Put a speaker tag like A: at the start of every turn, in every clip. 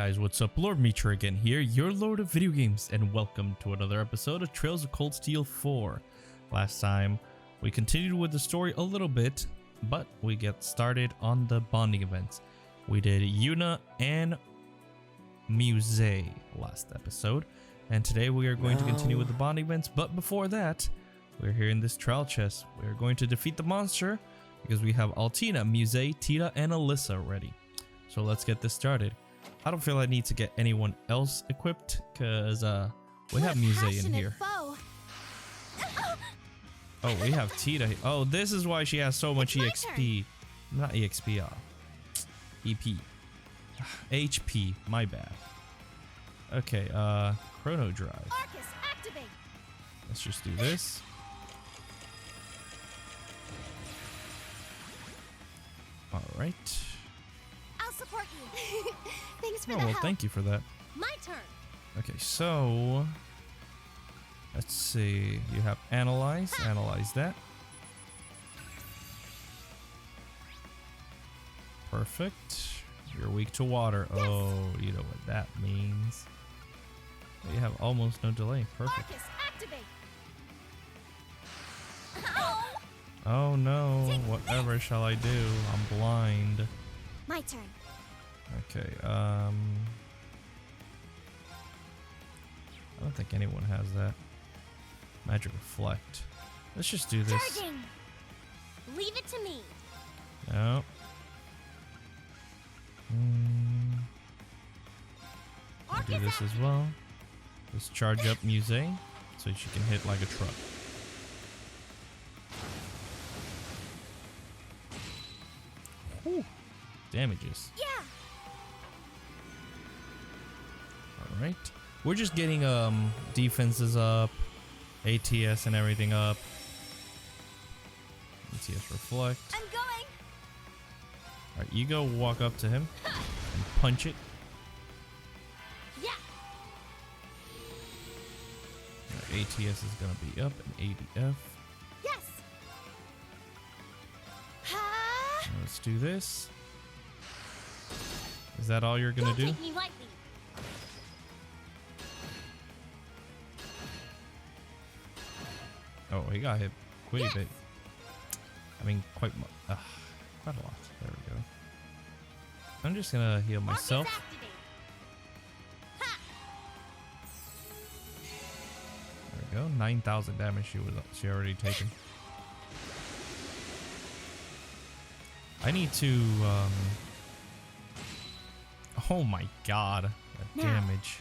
A: guys, what's up? Lord Mitra again here, your Lord of Video Games, and welcome to another episode of Trails of Cold Steel 4. Last time, we continued with the story a little bit, but we get started on the bonding events. We did Yuna and Muse last episode, and today we are going to continue with the bonding events, but before that, we're here in this trial chest. We're going to defeat the monster, because we have Altina, Muse, Tita, and Alyssa ready. So let's get this started. I don't feel I need to get anyone else equipped, because we have Muse in here.
B: Foe.
A: Oh, we have Tita. Oh, this is why she has so much EXP. Not EXP, EP. HP, my bad. Okay, Chrono Drive.
B: Arcus, activate.
A: Let's just do this. Alright.
B: I'll support you. Thanks for the
A: well,
B: help.
A: thank you for that.
B: My turn.
A: Okay, so let's see. You have analyze. Analyze that. Perfect. You're weak to water.
B: Yes.
A: Oh, you know what that means. You have almost no delay. Perfect.
B: Arcus, activate.
A: Oh no. Whatever shall I do? I'm blind.
B: My turn.
A: Okay, I don't think anyone has that. Magic Reflect. Let's just do this.
B: Charging. Leave it to me.
A: No. I'll do this as well. Let's charge up Muse so she can hit like a truck. Whew. Damages.
B: Yeah.
A: Alright. We're just getting defenses up, ATS and everything up. ATS Reflect.
B: I'm going.
A: Alright, you go walk up to him and punch it.
B: Yeah.
A: ATS is gonna be up and ADF.
B: Yes. Ha.
A: Let's do this. Is that all you're gonna
B: Don't
A: do?
B: take me lightly.
A: Oh, he got hit quite
B: Yes.
A: a bit. I mean, quite a lot. There we go. I'm just gonna heal myself.
B: Arcus, activate. Ha.
A: There we go. 9,000 damage she already taken. I need to oh my god, that damage.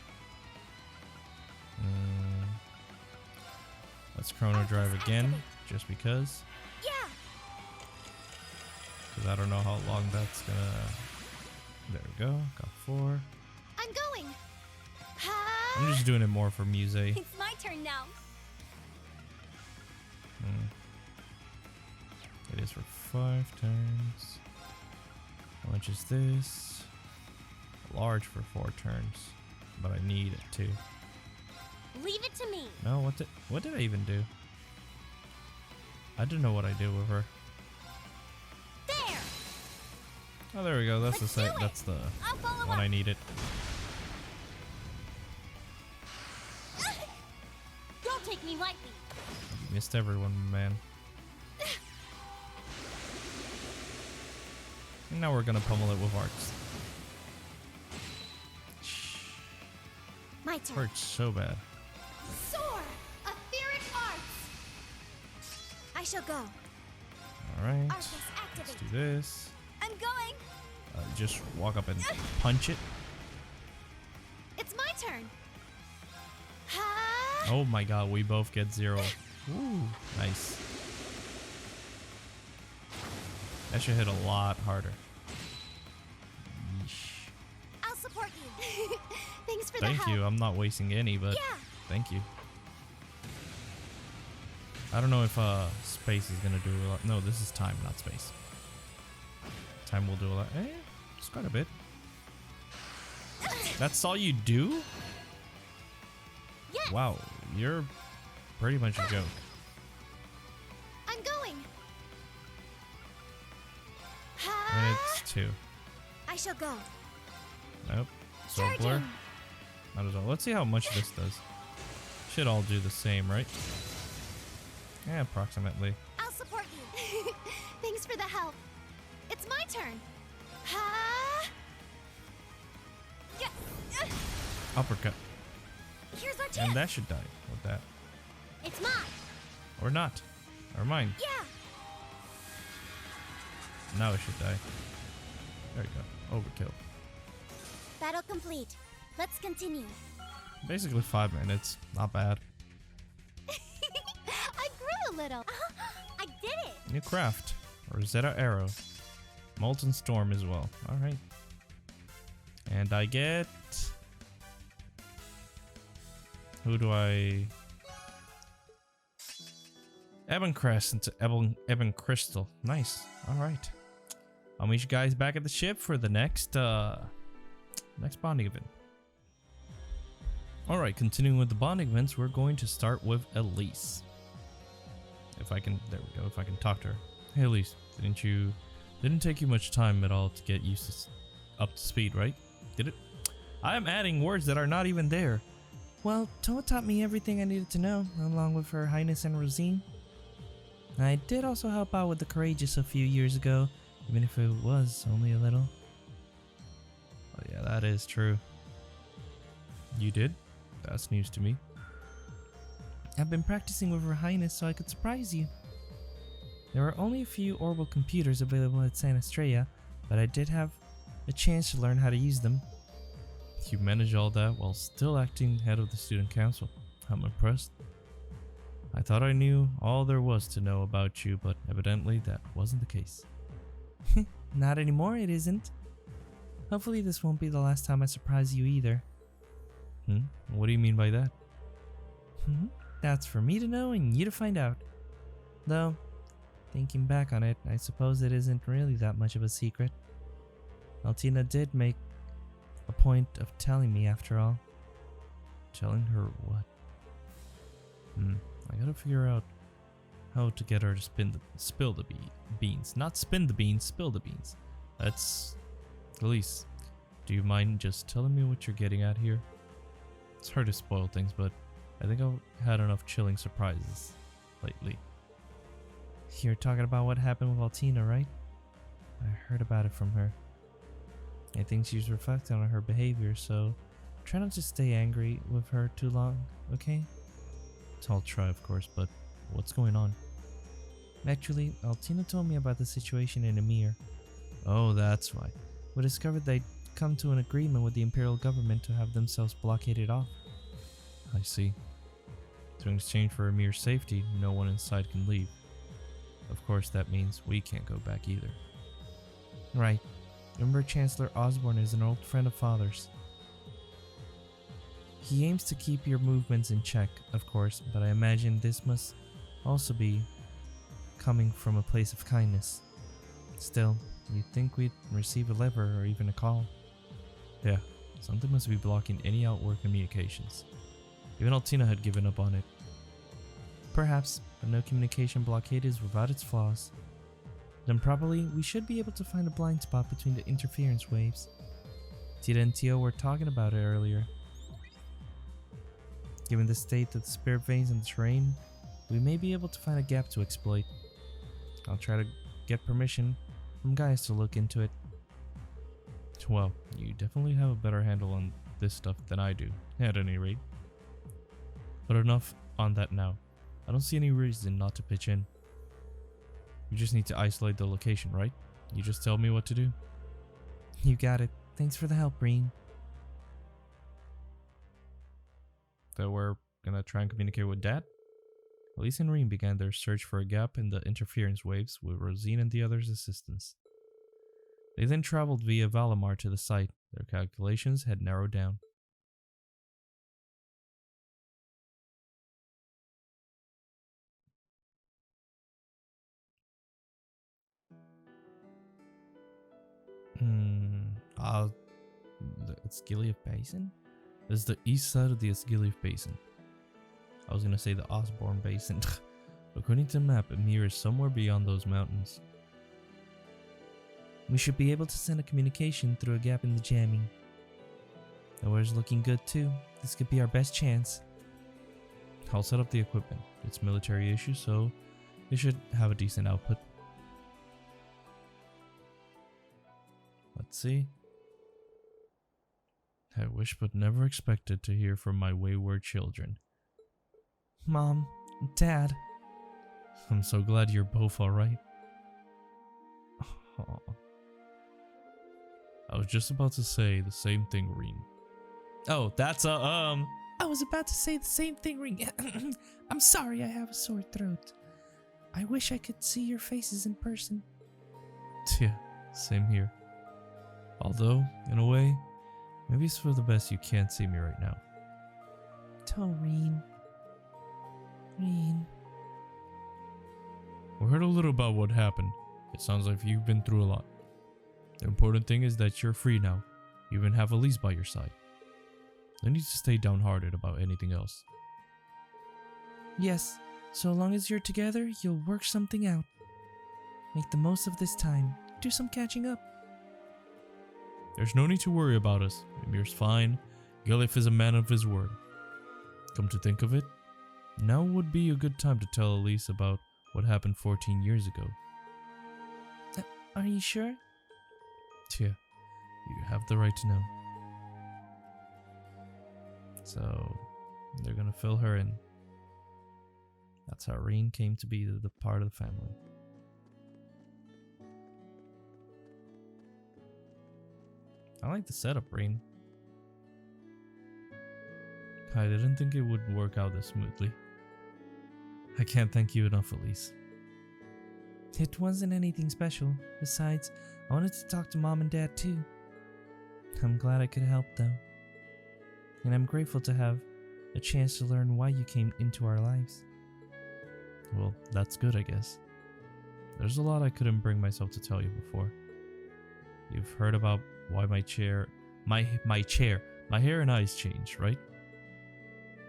A: Let's Chrono Drive again, just because.
B: Yeah.
A: Because I don't know how long that's gonna. There we go. Got 4.
B: I'm going. Ha.
A: I'm just doing it more for Muse.
B: It's my turn now.
A: It is for 5 turns. How much is this? Large for 4 turns, but I need it too.
B: Leave it to me.
A: No, what did I even do? I didn't know what I did with her.
B: There.
A: Oh, there we go. That's
B: Let's
A: the
B: do
A: set.
B: it.
A: That's the
B: I'll follow
A: one
B: up.
A: I needed.
B: Don't take me lightly.
A: You missed everyone, man. And now we're gonna pummel it with arcs.
B: My turn.
A: Hurts so bad.
B: Soar! Etheric arts! I shall go.
A: Alright.
B: Arcus,
A: Let's
B: activate.
A: do this.
B: I'm going.
A: Just walk up and punch it.
B: It's my turn. Ha!
A: Oh my god, we both get 0. Ooh, nice. That should hit a lot harder. Yeesh.
B: I'll support you. Thanks for the
A: Thank
B: help.
A: you. I'm not wasting any, but
B: Yeah.
A: thank you. I don't know if space is gonna do a lot. No, this is time, not space. Time will do a lot. It's quite a bit. That's all you do?
B: Yes.
A: Wow, you're pretty much a joke.
B: I'm going.
A: And
B: Ha!
A: it's 2.
B: I shall go.
A: Nope. absorb blur. Might as well. Let's see how much this does. Should all do the same, right? Yeah, approximately.
B: I'll support you. Thanks for the help. It's my turn. Ha! Yeah.
A: Uppercut.
B: Here's our chance.
A: And that should die with that.
B: It's mine.
A: Or not. Or mine.
B: Yeah.
A: Now it should die. There you go. Overkill.
B: Battle complete. Let's continue.
A: Basically 5 minutes. Not bad.
B: I grew a little. I did it.
A: New craft. Rosetta Arrow. Molten Storm as well. Alright. And I get... Who do I... Ebon Crest into Ebon Crystal. Nice. Alright. I'll meet you guys back at the ship for the next bonding event. Alright, continuing with the bonding events, we're going to start with Elise. If I can, there we go, if I can talk to her. Hey Elise, didn't take you much time at all to get used to up to speed, right? Did it? I am adding words that are not even there. Well, Toa taught me everything I needed to know, along with Her Highness and Rosine. I did also help out with the Courageous a few years ago, even if it was only a little. Oh yeah, that is true. You did? That's news to me. I've been practicing with Her Highness so I could surprise you. There were only a few orbital computers available at San Estrella, but I did have a chance to learn how to use them. You managed all that while still acting head of the student council. I'm impressed. I thought I knew all there was to know about you, but evidently that wasn't the case. Not anymore, it isn't. Hopefully this won't be the last time I surprise you either. What do you mean by that? That's for me to know and you to find out. Though, thinking back on it, I suppose it isn't really that much of a secret. Altina did make a point of telling me after all. Telling her what? I gotta figure out how to get her to spill the beans. Not spin the beans, spill the beans. That's... Elise, do you mind just telling me what you're getting at here? It's hard to spoil things, but I think I've had enough chilling surprises lately. You're talking about what happened with Altina, right? I heard about it from her. I think she's reflecting on her behavior, so try not to stay angry with her too long, okay? I'll try, of course, but what's going on? Actually, Altina told me about the situation in Emir. Oh, that's why. We discovered they'd come to an agreement with the Imperial government to have themselves blockaded off. I see. So in exchange for Emir's safety, no one inside can leave. Of course, that means we can't go back either. Right. Remember, Chancellor Osborne is an old friend of Father's. He aims to keep your movements in check, of course, but I imagine this must also be coming from a place of kindness. Still, you'd think we'd receive a letter or even a call. Yeah, something must be blocking any outward communications. Even Altina had given up on it. Perhaps, but no communication blockade is without its flaws. Then probably we should be able to find a blind spot between the interference waves. Tita and Tio were talking about it earlier. Given the state of the spirit veins and the terrain, we may be able to find a gap to exploit. I'll try to get permission from guys to look into it. Well, you definitely have a better handle on this stuff than I do, at any rate. But enough on that now. I don't see any reason not to pitch in. You just need to isolate the location, right? You just tell me what to do. You got it. Thanks for the help, Reen. So we're gonna try and communicate with Dad? Elise and Reen began their search for a gap in the interference waves with Rosine and the others' assistance. They then traveled via Valimar to the site. Their calculations had narrowed down. The Asgiliath Basin? This is the east side of the Asgiliath Basin. I was gonna say the Osborne Basin. According to the map, Emir is somewhere beyond those mountains. We should be able to send a communication through a gap in the jamming. The weather's looking good too. This could be our best chance. I'll set up the equipment. It's military issue, so it should have a decent output. Let's see. I wish but never expected to hear from my wayward children. Mom, Dad. I'm so glad you're both alright. Oh. I was just about to say the same thing, Reen. Oh, that's I was about to say the same thing, Reen. I'm sorry I have a sore throat. I wish I could see your faces in person. Yeah, same here. Although, in a way, maybe it's for the best you can't see me right now. Reen. We heard a little about what happened. It sounds like you've been through a lot. The important thing is that you're free now. You even have Elise by your side. No need to stay downhearted about anything else. Yes, so long as you're together, you'll work something out. Make the most of this time. Do some catching up. There's no need to worry about us. Ymir's fine. Gilif is a man of his word. Come to think of it, now would be a good time to tell Elise about what happened 14 years ago. Are you sure? Yeah, you have the right to know. So, they're gonna fill her in. That's how Reen came to be the part of the family. I like the setup, Reen. I didn't think it would work out this smoothly. I can't thank you enough, Elise. It wasn't anything special. Besides, I wanted to talk to Mom and Dad too. I'm glad I could help though. And I'm grateful to have a chance to learn why you came into our lives. Well, that's good, I guess. There's a lot I couldn't bring myself to tell you before. You've heard about why my hair and eyes changed, right?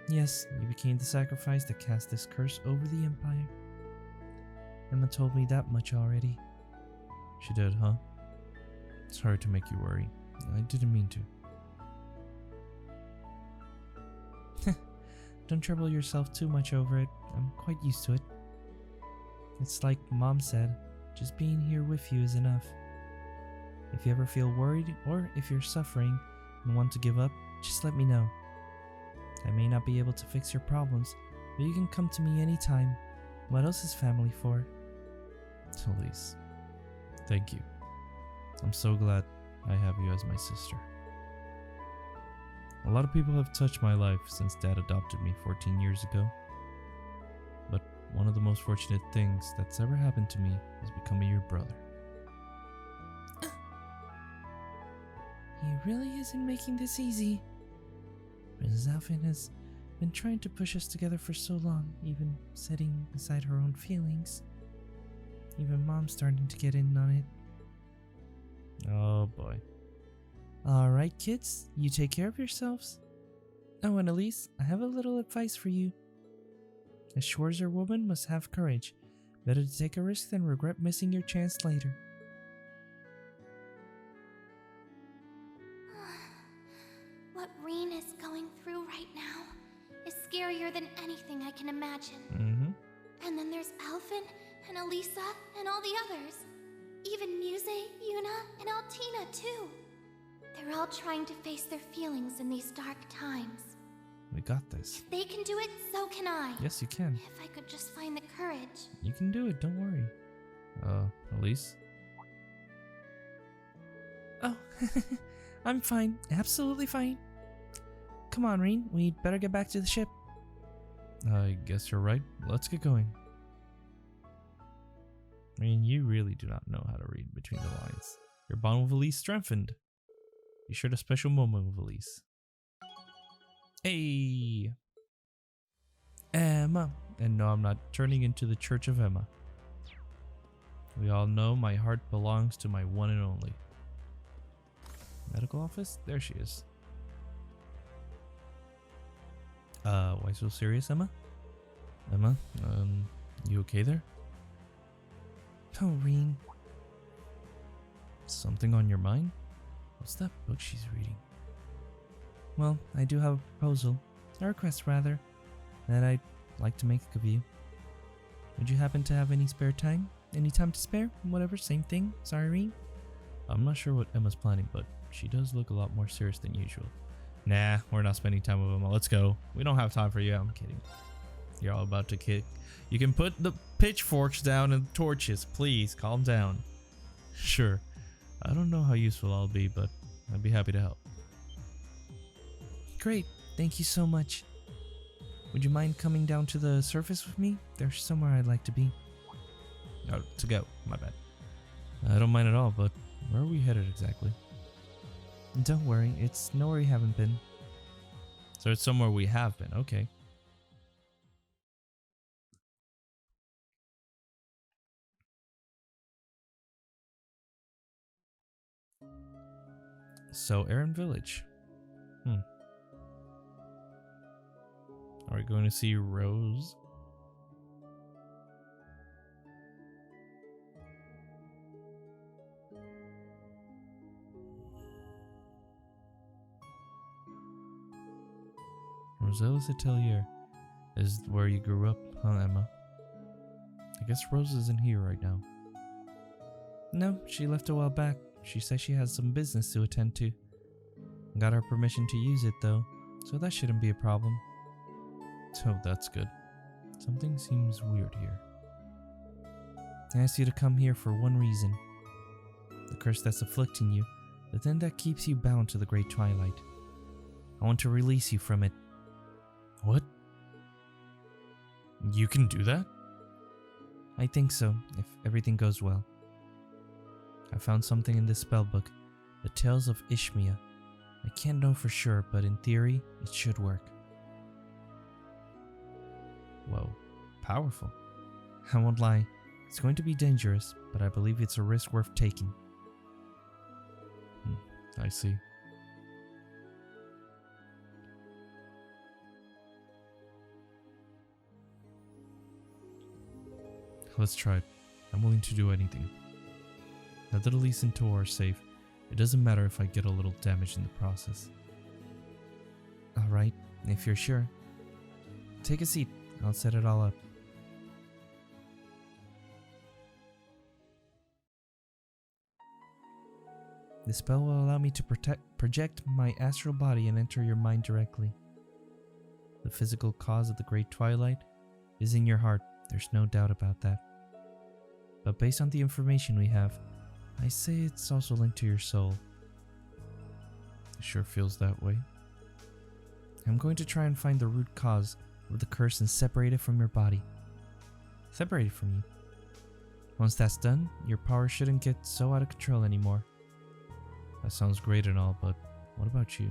A: Yes, you became the sacrifice that cast this curse over the Empire. Emma told me that much already. She did, huh? Sorry to make you worry. I didn't mean to. Don't trouble yourself too much over it. I'm quite used to it. It's like Mom said, just being here with you is enough. If you ever feel worried or if you're suffering and want to give up, just let me know. I may not be able to fix your problems, but you can come to me anytime. What else is family for? Elise, thank you. I'm so glad I have you as my sister. A lot of people have touched my life since Dad adopted me 14 years ago. But one of the most fortunate things that's ever happened to me is becoming your brother. He really isn't making this easy. Mrs. Alvin has been trying to push us together for so long, even setting aside her own feelings. Even Mom's starting to get in on it. Oh boy. Alright kids, you take care of yourselves. Oh, and Elise, I have a little advice for you. A Schwarzer woman must have courage. Better to take a risk than regret missing your chance later.
B: What Reen is going through right now is scarier than anything I can imagine. And then there's Alvin and Elisa and all the others. Even Muse, Yuna, and Altina too. They're all trying to face their feelings in these dark times.
A: We got this.
B: If they can do it, so can I.
A: Yes, you can.
B: If I could just find the courage.
A: You can do it, don't worry. Elise? Oh, I'm fine. Absolutely fine. Come on, Reen. We'd better get back to the ship. I guess you're right. Let's get going. Reen, you really do not know how to read between the lines. Your bond with Elise strengthened. You shared a special moment with Elise. Hey! Emma. And no, I'm not turning into the Church of Emma. We all know my heart belongs to my one and only. Medical office? There she is. Why so serious, Emma? Emma, you okay there? Oh, Reen. Something on your mind? What's that book she's reading? Well, I do have a proposal, a request rather, that I'd like to make of you. Would you happen to have any spare time? Any time to spare? Whatever, same thing. Sorry. I'm not sure what Emma's planning, but she does look a lot more serious than usual. Nah, we're not spending time with Emma. Let's go. We don't have time for you. I'm kidding. You're all about to kick. You can put the pitchforks down and torches. Please, calm down. Sure. I don't know how useful I'll be, but I'd be happy to help. Great. Thank you so much. Would you mind coming down to the surface with me? There's somewhere I'd like to be. Oh, to go. My bad. I don't mind at all, but where are we headed exactly? Don't worry, it's nowhere we haven't been. So it's somewhere we have been, okay. So, Aaron Village. Are we going to see Rose? Rosella's Atelier is where you grew up, huh, Emma? I guess Rose isn't here right now. No, she left a while back. She says she has some business to attend to. Got our permission to use it though, so that shouldn't be a problem. So that's good. Something seems weird here. I asked you to come here for one reason. The curse that's afflicting you, the thing that keeps you bound to the Great Twilight. I want to release you from it. What? You can do that? I think so, if everything goes well. I found something in this spellbook, the Tales of Ishmiya. I can't know for sure, but in theory, it should work. Whoa, powerful. I won't lie, it's going to be dangerous, but I believe it's a risk worth taking. I see. Let's try it. I'm willing to do anything. Now that Elise and Toru are safe, it doesn't matter if I get a little damage in the process. Alright, if you're sure. Take a seat, I'll set it all up. The spell will allow me to project my astral body and enter your mind directly. The physical cause of the Great Twilight is in your heart, there's no doubt about that. But based on the information we have, I say it's also linked to your soul. It sure feels that way. I'm going to try and find the root cause of the curse and separate it from your body. Separate it from you. Once that's done, your power shouldn't get so out of control anymore. That sounds great and all, but what about you?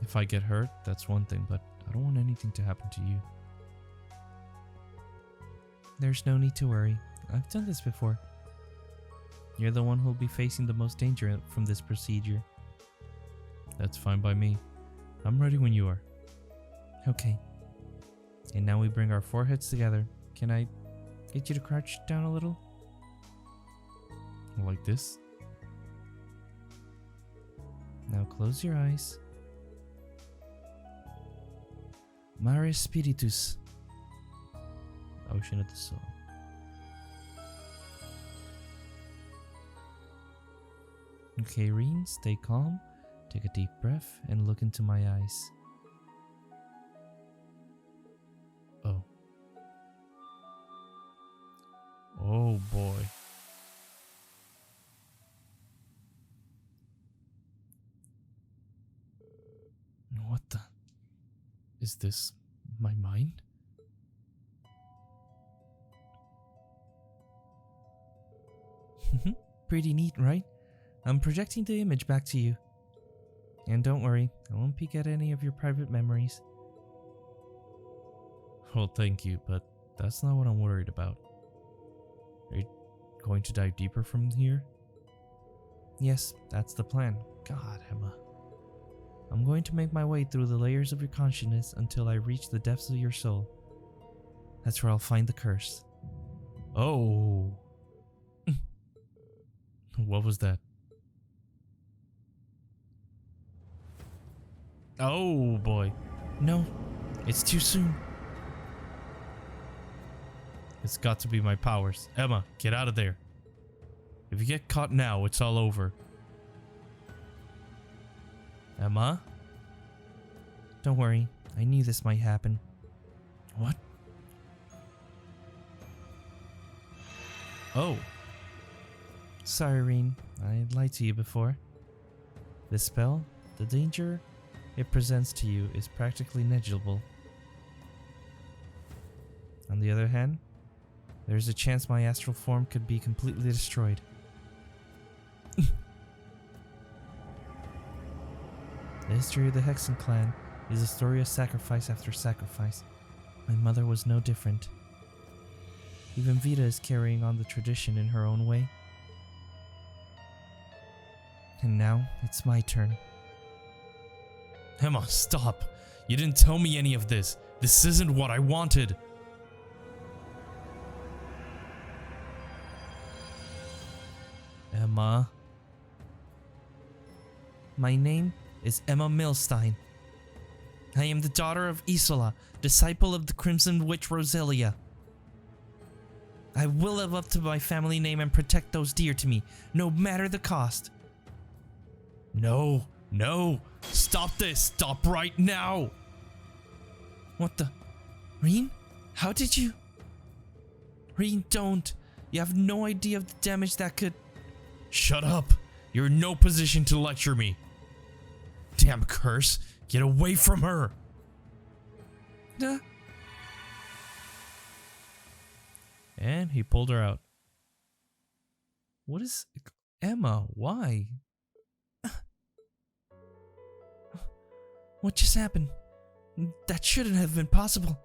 A: If I get hurt, that's one thing, but I don't want anything to happen to you. There's no need to worry. I've done this before. You're the one who'll be facing the most danger from this procedure. That's fine by me. I'm ready when you are. Okay. And now we bring our foreheads together. Can I get you to crouch down a little? Like this? Now close your eyes. Mare Spiritus. Ocean of the Soul. Okay, Reen, stay calm. Take a deep breath and look into my eyes. Oh. Oh boy. What the? Is this my mind? Pretty neat, right? I'm projecting the image back to you. And don't worry, I won't peek at any of your private memories. Well, thank you, but that's not what I'm worried about. Are you going to dive deeper from here? Yes, that's the plan. God, Emma. I'm going to make my way through the layers of your consciousness until I reach the depths of your soul. That's where I'll find the curse. Oh. What was that? Oh boy. No, it's too soon. It's got to be my powers. Emma, get out of there. If you get caught now, it's all over. Emma? Don't worry. I knew this might happen. What? Oh. Sorry, Reen. I lied to you before. This spell, the danger it presents to you is practically negligible. On the other hand, there's a chance my astral form could be completely destroyed. The history of the Hexen clan is a story of sacrifice after sacrifice. My mother was no different. Even Vita is carrying on the tradition in her own way. And now, it's my turn. Emma, stop! You didn't tell me any of this. This isn't what I wanted. Emma. My name is Emma Milstein. I am the daughter of Isola, disciple of the Crimson Witch Roselia. I will live up to my family name and protect those dear to me, no matter the cost. No, no, stop this, stop right now. What the? Reen? How did you? Reen, don't. You have no idea of the damage that could... Shut up. You're in no position to lecture me. Damn curse. Get away from her. And he pulled her out. What is... Emma, why? What just happened? That shouldn't have been possible.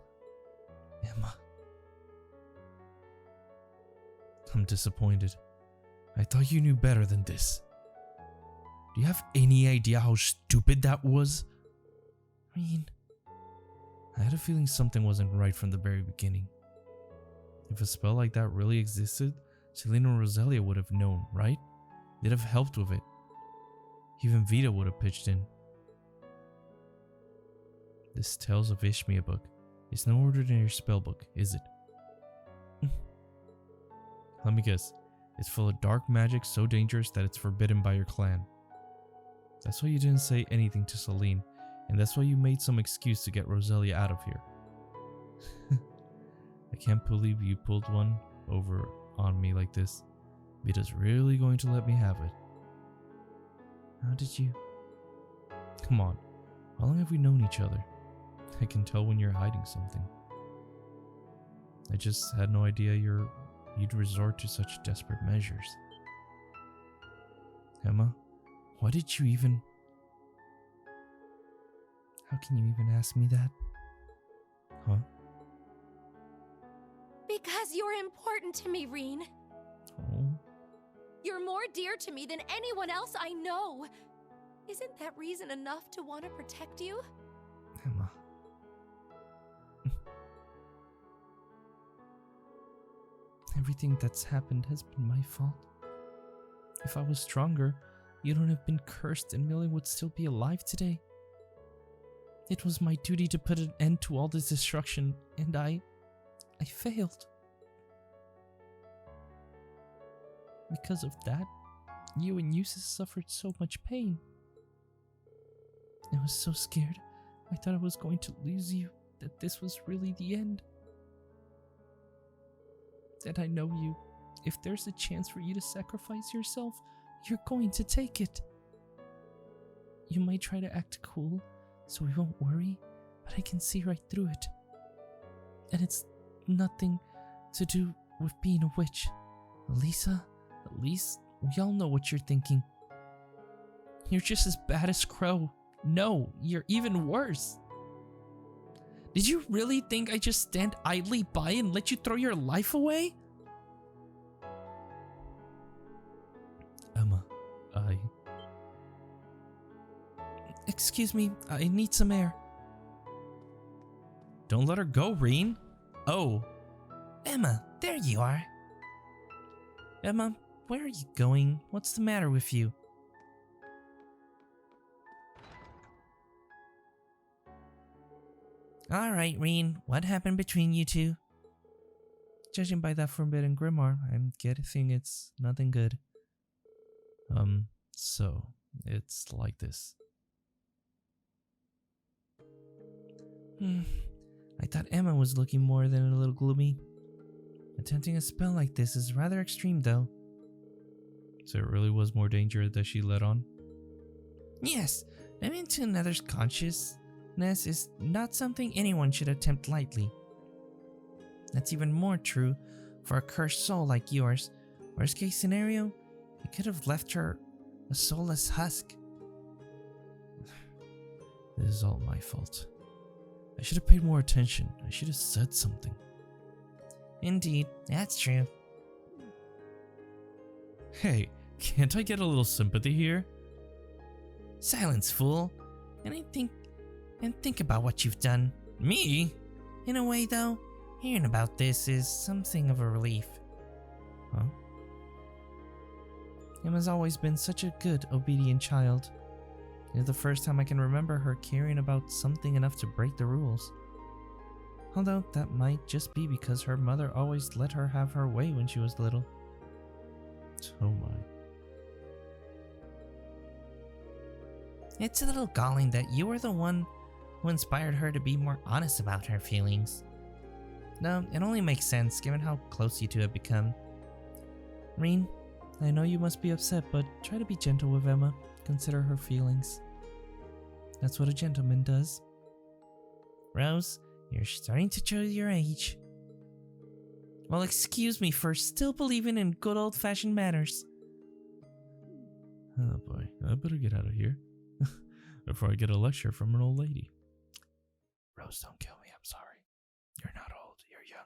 A: Emma. I'm disappointed. I thought you knew better than this. Do you have any idea how stupid that was? I mean, I had a feeling something wasn't right from the very beginning. If a spell like that really existed, Selena and Roselia would have known, right? They'd have helped with it. Even Vita would have pitched in. This Tales of Ishmia book is no ordinary spell book, is it? Let me guess. It's full of dark magic so dangerous that it's forbidden by your clan. That's why you didn't say anything to Celine, and that's why you made some excuse to get Roselia out of here. I can't believe you pulled one over on me like this. Vita's really going to let me have it. How did you... Come on, how long have we known each other? I can tell when you're hiding something. I just had no idea you'd resort to such desperate measures. Emma, why did you even... How can you even ask me that? Huh?
B: Because you're important to me, Reen.
A: Oh.
B: You're more dear to me than anyone else I know. Isn't that reason enough to want to protect you?
A: Emma. Everything that's happened has been my fault. If I was stronger, you don't have been cursed and Millie would still be alive today. It was my duty to put an end to all this destruction, and I failed. Because of that, you and Yusa suffered so much pain. I was so scared. I thought I was going to lose you, that this was really the end. And I know you. If there's a chance for you to sacrifice yourself, you're going to take it. You might try to act cool, so we won't worry, but I can see right through it. And it's nothing to do with being a witch. Elisa, at least we all know what you're thinking. You're just as bad as Crow. No, you're even worse. Did you really think I just stand idly by and let you throw your life away? Emma, Excuse me, I need some air. Don't let her go, Reen. Oh. Emma, there you are. Emma, where are you going? What's the matter with you? Alright, Rin, what happened between you two? Judging by that forbidden grimoire, I'm guessing it's nothing good. So, it's like this. I thought Emma was looking more than a little gloomy. Attempting a spell like this is rather extreme, though. So it really was more danger that she let on? Yes, diving into another's consciousness is not something anyone should attempt lightly. That's even more true for a cursed soul like yours. Worst case scenario, you could have left her a soulless husk. This is all my fault. I should have paid more attention. I should have said something. Indeed, that's true. Hey, can't I get a little sympathy here? Silence, fool. And think about what you've done. Me? In a way, though, hearing about this is something of a relief. Huh? Emma's always been such a good, obedient child. It's the first time I can remember her caring about something enough to break the rules. Although that might just be because her mother always let her have her way when she was little. Oh my. It's a little galling that you were the one who inspired her to be more honest about her feelings. No, it only makes sense given how close you two have become. Rin, I know you must be upset, but try to be gentle with Emma. Consider her feelings. That's what a gentleman does. Rose, you're starting to show your age. Well, excuse me for still believing in good old-fashioned manners. Oh boy, I better get out of here before I get a lecture from an old lady. Rose, don't kill me, I'm sorry. You're not old, you're young.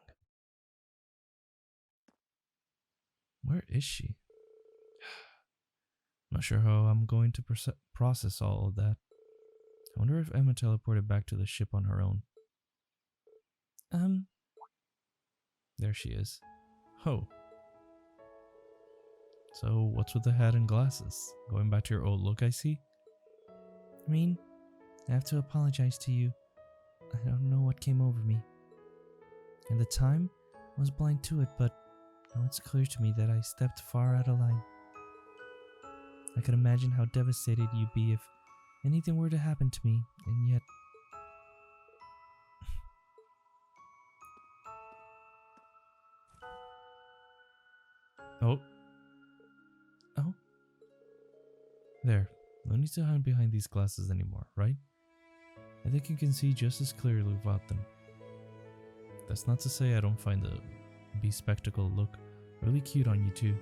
A: Where is she? Not sure how I'm going to process all of that. I wonder if Emma teleported back to the ship on her own. There she is. Oh. So, what's with the hat and glasses? Going back to your old look, I see? Rin, I have to apologize to you. I don't know what came over me. At the time, I was blind to it, but now it's clear to me that I stepped far out of line. I could imagine how devastated you'd be if anything were to happen to me, and yet... Oh. There. No need to hide behind these glasses anymore, right? I think you can see just as clearly without them. That's not to say I don't find the bespectacled look really cute on you too.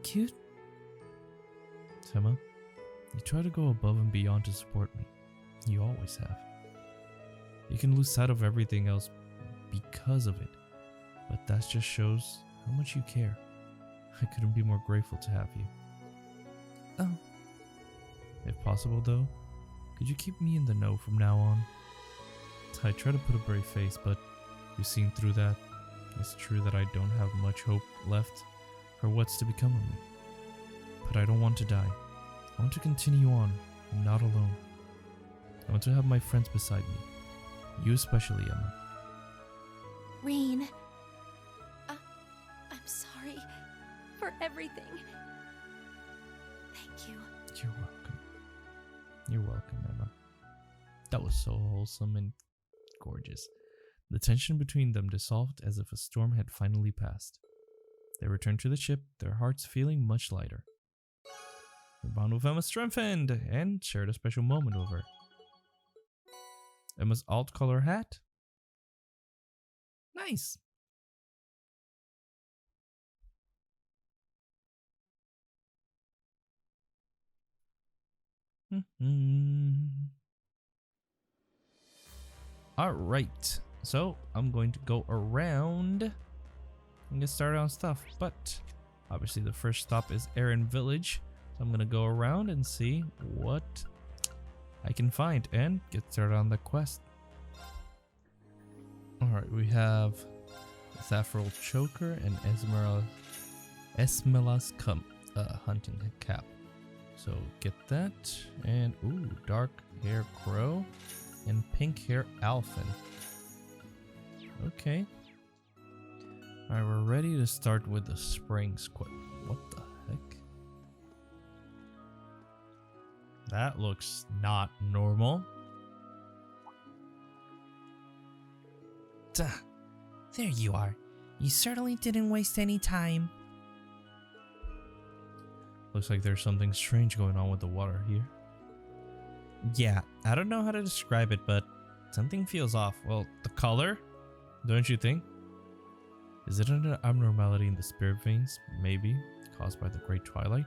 A: Cute? Emma, you try to go above and beyond to support me. You always have. You can lose sight of everything else because of it, but that just shows how much you care. I couldn't be more grateful to have you. Oh. If possible though, could you keep me in the know from now on? I try to put a brave face, but you've seen through that. It's true that I don't have much hope left for what's to become of me. But I don't want to die. I want to continue on, not alone. I want to have my friends beside me. You especially, Emma.
B: Rin, I'm sorry for everything. Thank you.
A: You're welcome. You're welcome, Emma. That was so wholesome and gorgeous. The tension between them dissolved as if a storm had finally passed. They returned to the ship, their hearts feeling much lighter. Their bond with Emma strengthened and shared a special moment with her. Emma's alt color hat. Nice. Alright, so I'm going to go around and get started on stuff, but obviously the first stop is Eren Village, so I'm going to go around and see what I can find and get started on the quest. Alright, we have Saffron Choker and Esmela's hunting cap. So get that, and ooh, Dark Hair Crow. and pink hair Alphin. Okay. Alright, we're ready to start with the springs. What the heck? That looks not normal.
C: Duh. There you are. You certainly didn't waste any time.
A: Looks like there's something strange going on with the water here. Yeah, I don't know how to describe it, but something feels off. Well, the color? Don't you think? Is it an abnormality in the spirit veins? Maybe, caused by the Great Twilight?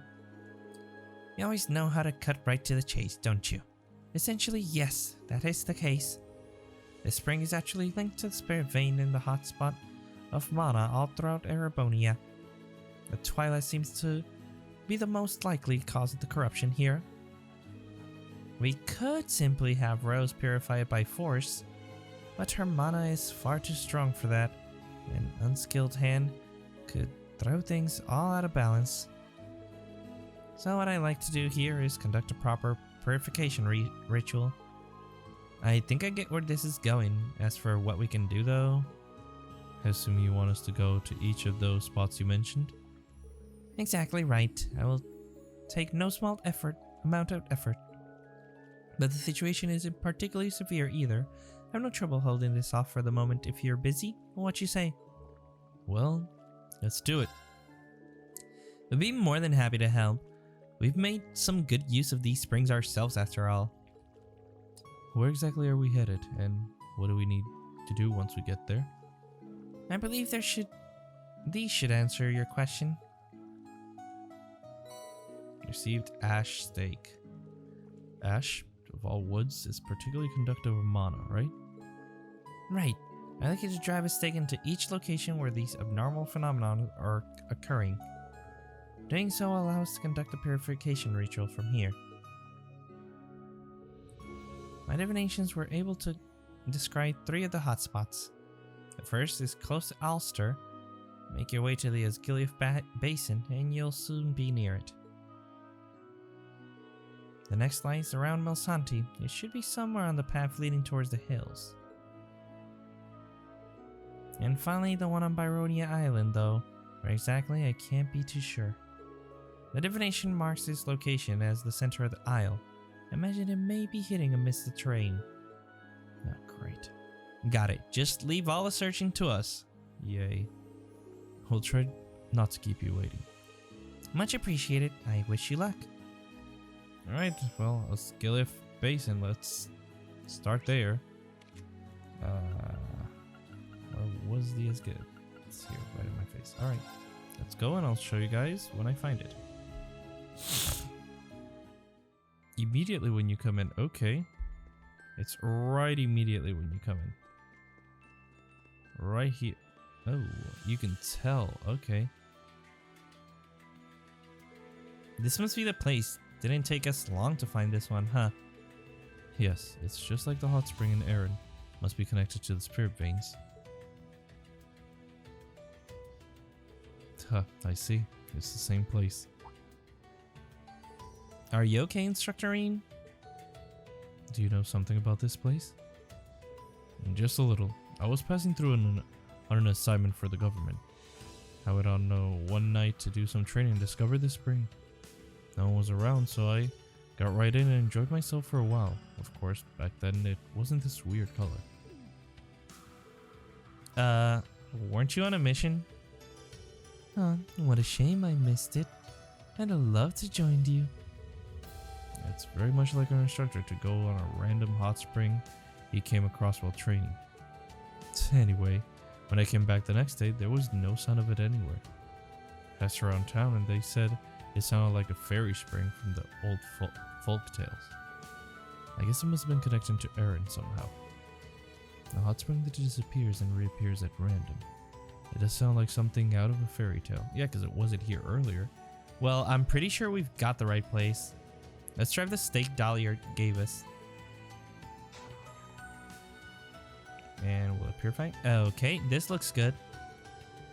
C: You always know how to cut right to the chase, don't you? Essentially, yes, that is the case. The spring is actually linked to the spirit vein in the hotspot of mana all throughout Erebonia. The Twilight seems to be the most likely cause of the corruption here. We could simply have Rose purify it by force, but her mana is far too strong for that. An unskilled hand could throw things all out of balance. So what I like to do here is conduct a proper purification ritual. I think I get where this is going. As for what we can do though, I assume you want us to go to each of those spots you mentioned? Exactly right. I will take no small amount of effort. But the situation isn't particularly severe either. I have no trouble holding this off for the moment if you're busy. What you say?
A: Well, let's do it.
C: We'd be more than happy to help. We've made some good use of these springs ourselves after all.
A: Where exactly are we headed, and what do we need to do once we get there?
C: I believe these should answer your question.
A: Received ash stake. Ash, of all woods, is particularly conductive of mana, right?
C: Right. I'd like you to drive a stake into each location where these abnormal phenomena are occurring. Doing so will allow us to conduct a purification ritual from here. My divinations were able to describe 3 of the hotspots. The first is close to Ulster. Make your way to the Asgiliath Basin and you'll soon be near it. The next lies around Milsanti. It should be somewhere on the path leading towards the hills. And finally, the one on Byronia Island, though. Where exactly, I can't be too sure. The divination marks this location as the center of the isle. Imagine it may be hidden amidst the terrain. Oh, great. Got it. Just leave all the searching to us.
A: Yay. We'll try not to keep you waiting.
C: Much appreciated. I wish you luck.
A: Alright, well, Asgiliath Basin, let's start there. Where was the Asgiliath? It's here, right in my face. Alright, let's go and I'll show you guys when I find it. Immediately when you come in, okay. It's right immediately when you come in. Right here. Oh, you can tell, okay.
C: This must be the place. Didn't take us long to find this one, huh?
A: Yes, it's just like the hot spring in Erin. Must be connected to the spirit veins. Huh, I see. It's the same place.
C: Are you okay, Instructorine?
A: Do you know something about this place? Just a little. I was passing through on an assignment for the government. I went on one night to do some training and discovered this spring. No one was around, so I got right in and enjoyed myself for a while. Of course, back then it wasn't this weird color.
C: Weren't you on a mission? Oh, what a shame I missed it. I'd have loved to join you.
A: It's very much like our instructor to go on a random hot spring he came across while training. Anyway, when I came back the next day, there was no sign of it anywhere. Passed around town and they said it sounded like a fairy spring from the old folk tales. I guess it must have been connected to Erin somehow. A hot spring that disappears and reappears at random. It does sound like something out of a fairy tale. Yeah, because it wasn't here earlier.
C: Well, I'm pretty sure we've got the right place. Let's try the steak Dahlia gave us. And will it purify? Okay, this looks good.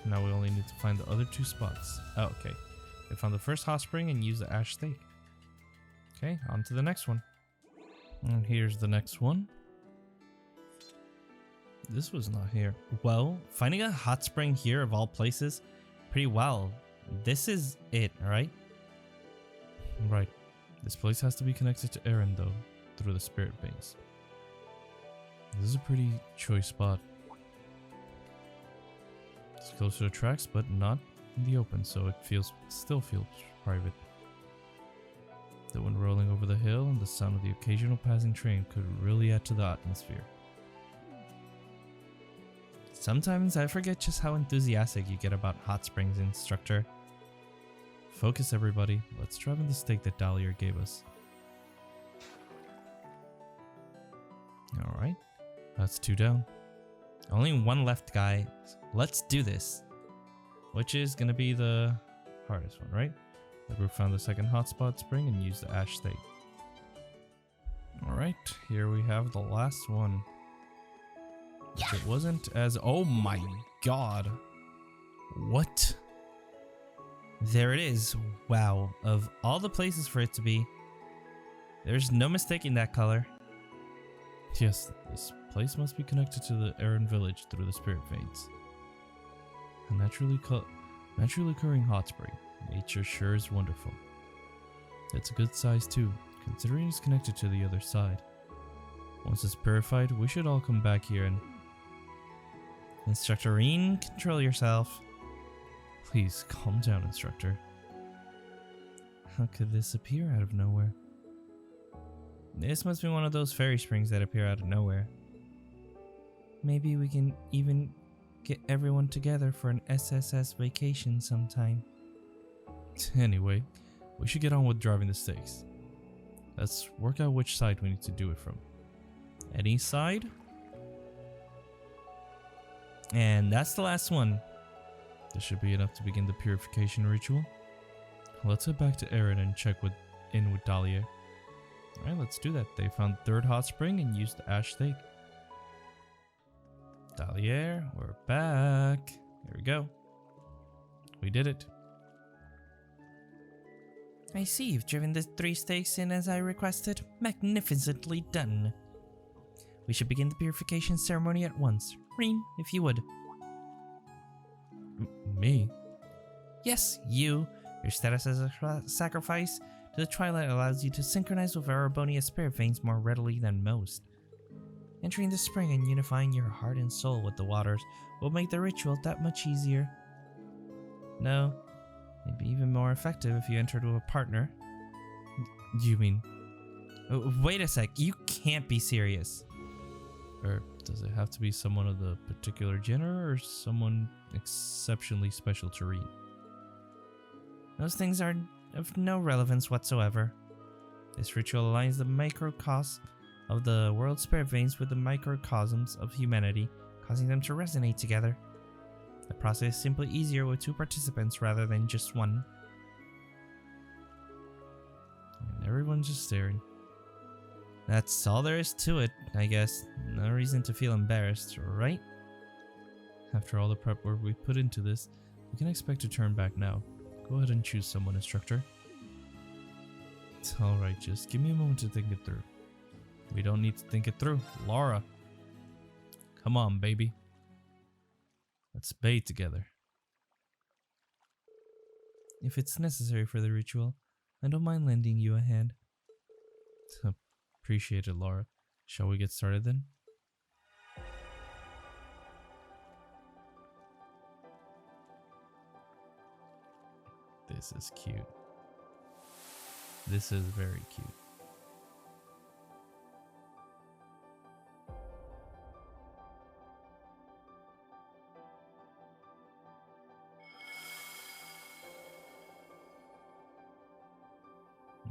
A: Now we only need to find the other 2 spots. Oh, okay. We found the first hot spring and used the ash steak. Okay, on to the next one. And here's the next one. This was not here. Well, finding a hot spring here of all places, pretty well. This is it, right? Right. This place has to be connected to Endo through the spirit veins. This is a pretty choice spot. It's close to the tracks, but not in the open, so it still feels private. The wind rolling over the hill and the sound of the occasional passing train could really add to the atmosphere. Sometimes I forget just how enthusiastic you get about hot springs, instructor. Focus, everybody. Let's drive in the stake that Dahlia gave us. Alright. That's 2 down. Only 1 left, guys. Let's do this. Which is gonna be the hardest one, right? The group found the second hotspot spring and used the ash stake. Alright, here we have the last one. Yes. It wasn't as... Oh my god. What? There it is. Wow. Of all the places for it to be, there's no mistaking that color. Yes, this place must be connected to the Eren village through the spirit veins. A naturally occurring hot spring. Nature sure is wonderful. It's a good size too, considering it's connected to the other side. Once it's purified, we should all come back here and... Instructorine, control yourself. Please, calm down, instructor. How could this appear out of nowhere? This must be one of those fairy springs that appear out of nowhere. Maybe we can even get everyone together for an SSS vacation sometime. Anyway, we should get on with driving the stakes. Let's work out which side we need to do it from. Any side? And that's the last one. This should be enough to begin the purification ritual. Let's head back to Eren and check in with Dahlia. Alright, let's do that. They found 3rd hot spring and used the ash stake. Dahlia, we're back. Here we go. We did it.
C: I see you've driven the 3 stakes in as I requested. Magnificently done. We should begin the purification ceremony at once. Rin, if you would.
A: Me?
C: Yes, you. Your status as a sacrifice to the Twilight allows you to synchronize with Erebonia's spirit veins more readily than most. Entering the spring and unifying your heart and soul with the waters will make the ritual that much easier. No, it'd be even more effective if you entered with a partner.
A: You mean...
C: Oh, wait a sec, you can't be serious.
A: Or does it have to be someone of the particular gender or someone exceptionally special to read?
C: Those things are of no relevance whatsoever. This ritual aligns the microcosm of the world's spirit veins with the microcosms of humanity, causing them to resonate together. The process is simply easier with 2 participants rather than just 1.
A: And everyone's just staring.
C: That's all there is to it, I guess. No reason to feel embarrassed, right?
A: After all the prep work we put into this, we can expect to turn back now. Go ahead and choose someone, instructor. It's alright, just give me a moment to think it through. We don't need to think it through. Laura. Come on, baby. Let's bathe together.
C: If it's necessary for the ritual, I don't mind lending you a hand.
A: Appreciate it, Laura. Shall we get started then? This is cute. This is very cute.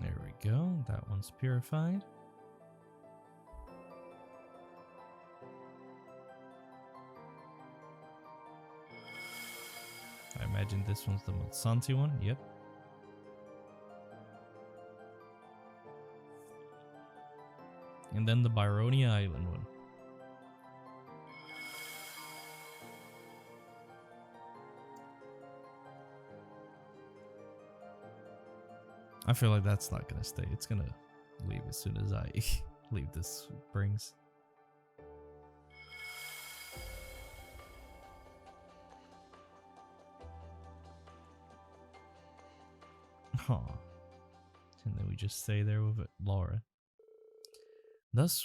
A: There we go. That one's purified. I imagine this one's the Monsanto one. Yep. And then the Byronia Island one. I feel like that's not gonna stay. It's gonna leave as soon as I leave this springs. Huh. And then we just stay there with it, Laura. Thus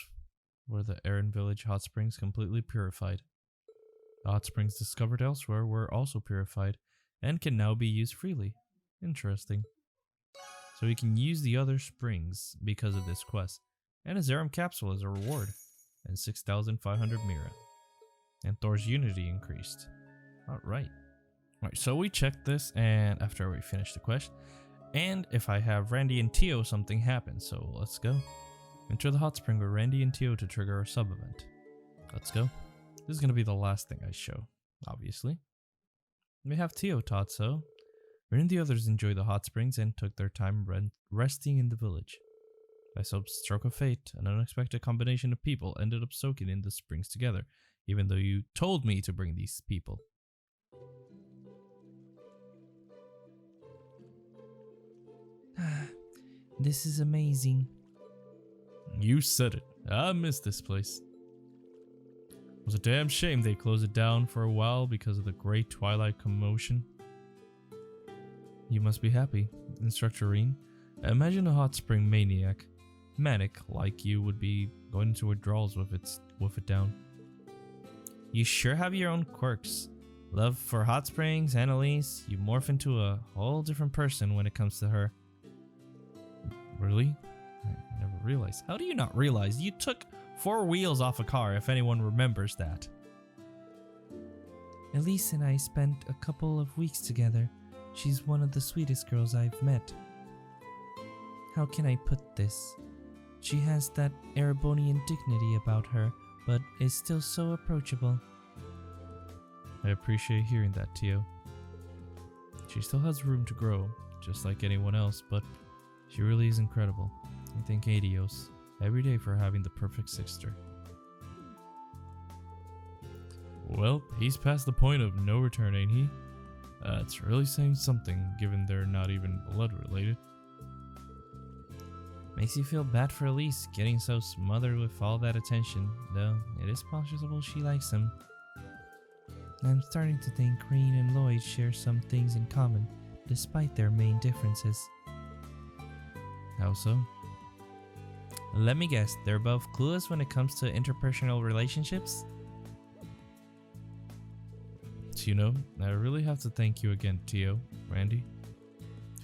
A: were the Aaron Village hot springs completely purified. The hot springs discovered elsewhere were also purified and can now be used freely. Interesting. So we can use the other springs because of this quest, and a Zerum capsule as a reward, and 6,500 Mira. And Thor's Unity increased. Alright. Alright, so we checked this, and after we finish the quest, and if I have Randy and Tio, something happens, so let's go. Enter the hot spring with Randy and Tio to trigger a sub-event. Let's go. This is going to be the last thing I show, obviously. We have Tio taught so. Ren and the others enjoyed the hot springs and took their time resting in the village. By some stroke of fate, an unexpected combination of people ended up soaking in the springs together, even though you told me to bring these people.
C: This is amazing.
A: You said it. I miss this place. It was a damn shame they closed it down for a while because of the Great Twilight Commotion. You must be happy, Instructor Reen. Imagine a hot spring maniac, like you, would be going into withdrawals with it down. You sure have your own quirks. Love for hot springs, Annalise, you morph into a whole different person when it comes to her. Really? I never realized. How do you not realize? You took 4 wheels off a car, if anyone remembers that.
C: Elise and I spent a couple of weeks together. She's one of the sweetest girls I've met. How can I put this? She has that Erebonian dignity about her, but is still so approachable.
A: I appreciate hearing that, Tio. She still has room to grow, just like anyone else, but she really is incredible. I thank Adios every day for having the perfect sister. Well, he's past the point of no return, ain't he? It's really saying something, given they're not even blood related. Makes you feel bad for Elise, getting so smothered with all that attention, though it is possible she likes him.
C: I'm starting to think Green and Lloyd share some things in common, despite their main differences.
A: How so?
C: Let me guess, they're both clueless when it comes to interpersonal relationships?
A: You know, I really have to thank you again, Tio, Randy,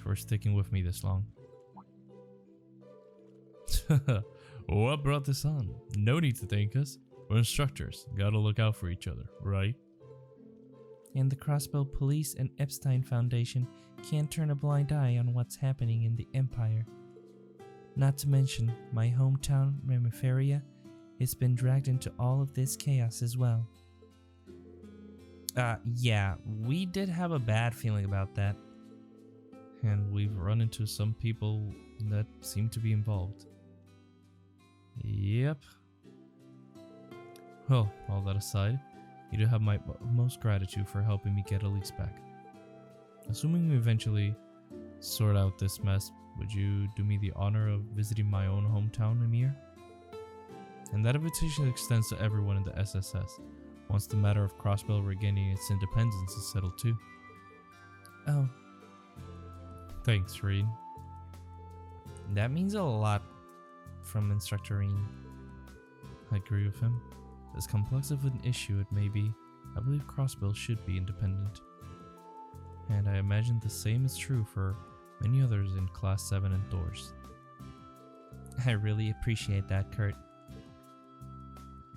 A: for sticking with me this long. What brought this on? No need to thank us. We're instructors. Gotta look out for each other, right?
C: And the Crossbow Police and Epstein Foundation can't turn a blind eye on what's happening in the Empire. Not to mention, my hometown, Remiferia, has been dragged into all of this chaos as well. Yeah, we did have a bad feeling about that.
A: And we've run into some people that seem to be involved. Yep. Well, all that aside, you do have my most gratitude for helping me get Elise back. Assuming we eventually sort out this mess, would you do me the honor of visiting my own hometown, Emir? And that invitation extends to everyone in the SSS, once the matter of Crossbell regaining its independence is settled too.
C: Oh.
A: Thanks, Reen.
C: That means a lot from Instructor Reen.
A: I agree with him. As complex of an issue it may be, I believe Crossbell should be independent. And I imagine the same is true for many others in Class 7 and Thors.
C: I really appreciate that, Kurt.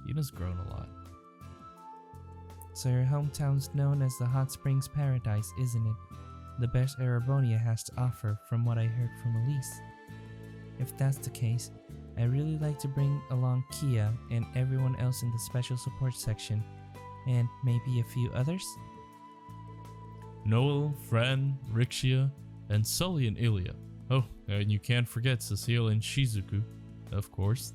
A: Yuna's grown a lot.
C: So your hometown's known as the Hot Springs Paradise, isn't it? The best Erebonia has to offer, from what I heard from Elise. If that's the case, I'd really like to bring along Kia and everyone else in the special support section, and maybe a few others?
A: Noel, Fran, Rixia, and Sully and Ilya. Oh, and you can't forget Cecile and Shizuku, of course.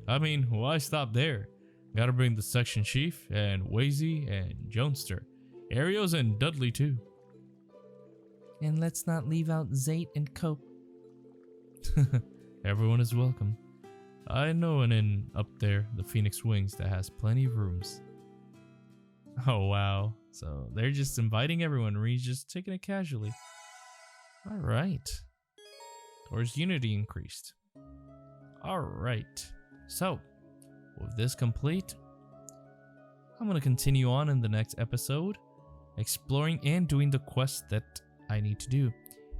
A: I mean, why stop there? Gotta bring the section chief, and Wazy, and Jonester, Arios, and Dudley too.
C: And let's not leave out Zate and Cope.
A: Everyone is welcome. I know an inn up there, the Phoenix Wings, that has plenty of rooms. Oh wow, so they're just inviting everyone, Reed's just taking it casually. Alright. Toru's unity increased. Alright. So, with this complete, I'm going to continue on in the next episode, exploring and doing the quests that I need to do.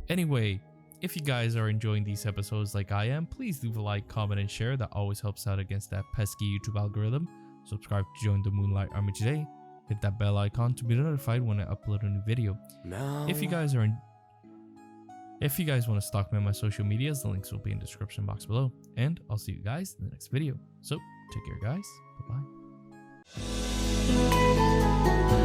A: Anyway, if you guys are enjoying these episodes like I am, please leave a like, comment, and share. That always helps out against that pesky YouTube algorithm. Subscribe to join the Moonlight Army today. Hit that bell icon to be notified when I upload a new video. If you guys want to stalk me on my social medias, the links will be in the description box below. And I'll see you guys in the next video. So, take care guys. Bye-bye.